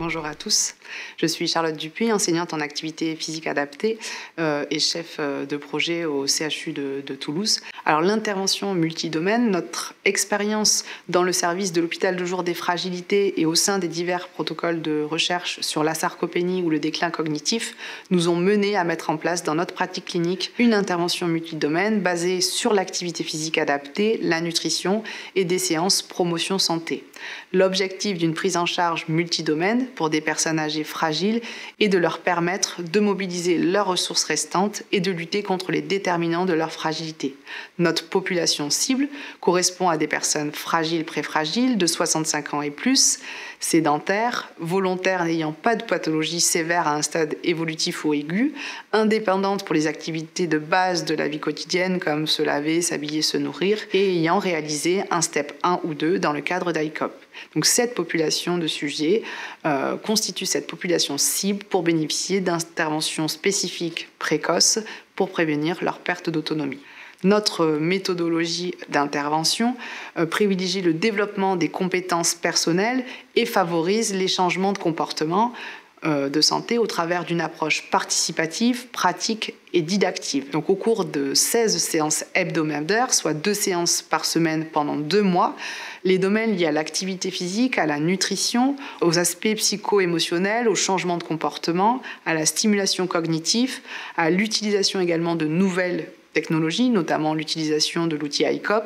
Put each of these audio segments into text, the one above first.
Bonjour à tous, je suis Charlotte Dupuis, enseignante en activité physique adaptée et chef de projet au CHU de Toulouse. Alors l'intervention multidomaine, notre expérience dans le service de l'hôpital de jour des fragilités et au sein des divers protocoles de recherche sur la sarcopénie ou le déclin cognitif nous ont mené à mettre en place dans notre pratique clinique une intervention multidomaine basée sur l'activité physique adaptée, la nutrition et des séances promotion santé. L'objectif d'une prise en charge multidomaine pour des personnes âgées fragiles est de leur permettre de mobiliser leurs ressources restantes et de lutter contre les déterminants de leur fragilité. Notre population cible correspond à des personnes fragiles, préfragiles, de 65 ans et plus, sédentaires, volontaires n'ayant pas de pathologie sévère à un stade évolutif ou aigu, indépendantes pour les activités de base de la vie quotidienne comme se laver, s'habiller, se nourrir et ayant réalisé un step 1 ou 2 dans le cadre d'ICOP. Donc cette population de sujets constitue cette population cible pour bénéficier d'interventions spécifiques précoces pour prévenir leur perte d'autonomie. Notre méthodologie d'intervention privilégie le développement des compétences personnelles et favorise les changements de comportement de santé au travers d'une approche participative, pratique et didactive. Donc au cours de 16 séances hebdomadaires, soit 2 séances par semaine pendant 2 mois, les domaines liés à l'activité physique, à la nutrition, aux aspects psycho-émotionnels, au changement de comportement, à la stimulation cognitive, à l'utilisation également de nouvelles technologies, notamment l'utilisation de l'outil ICOP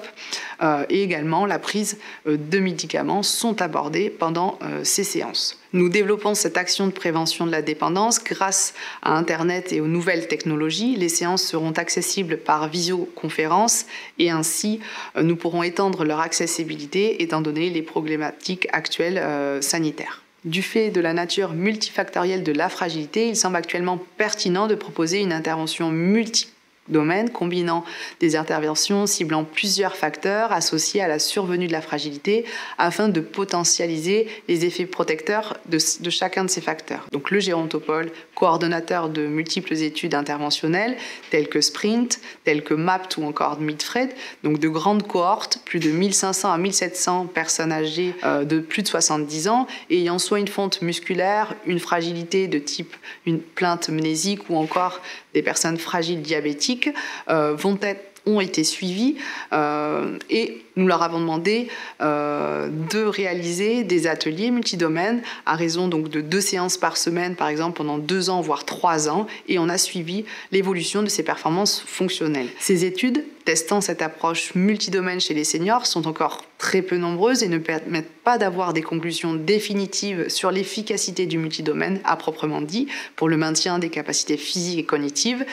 et également la prise de médicaments sont abordés pendant ces séances. Nous développons cette action de prévention de la dépendance grâce à Internet et aux nouvelles technologies. Les séances seront accessibles par visioconférence et ainsi nous pourrons étendre leur accessibilité étant donné les problématiques actuelles sanitaires. Du fait de la nature multifactorielle de la fragilité, il semble actuellement pertinent de proposer une intervention multidomaine combinant des interventions ciblant plusieurs facteurs associés à la survenue de la fragilité afin de potentialiser les effets protecteurs de chacun de ces facteurs. Donc le gérontopole, coordonnateur de multiples études interventionnelles telles que SPRINT, telles que MAPT ou encore MIDFRED, donc de grandes cohortes, plus de 1500 à 1700 personnes âgées de plus de 70 ans ayant soit une fonte musculaire, une fragilité de type une plainte mnésique ou encore des personnes fragiles diabétiques ont été suivis et nous leur avons demandé de réaliser des ateliers multidomaines à raison donc de 2 séances par semaine par exemple pendant 2 ans voire 3 ans et on a suivi l'évolution de ces performances fonctionnelles. Ces études testant cette approche multidomaine chez les seniors sont encore très peu nombreuses et ne permettent pas d'avoir des conclusions définitives sur l'efficacité du multidomaine à proprement dit pour le maintien des capacités physiques et cognitives.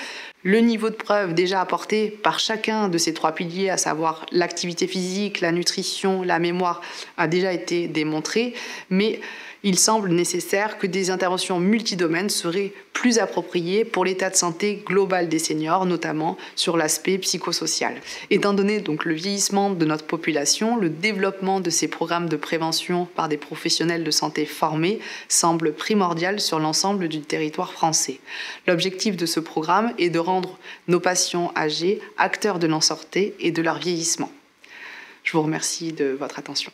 Le niveau de preuve déjà apporté par chacun de ces 3 piliers, à savoir l'activité physique, la nutrition, la mémoire, a déjà été démontré, mais il semble nécessaire que des interventions multidomaines seraient plus appropriées pour l'état de santé global des seniors, notamment sur l'aspect psychosocial. Étant donné donc le vieillissement de notre population, le développement de ces programmes de prévention par des professionnels de santé formés semble primordial sur l'ensemble du territoire français. L'objectif de ce programme est de rendre nos patients âgés acteurs de leur santé et de leur vieillissement. Je vous remercie de votre attention.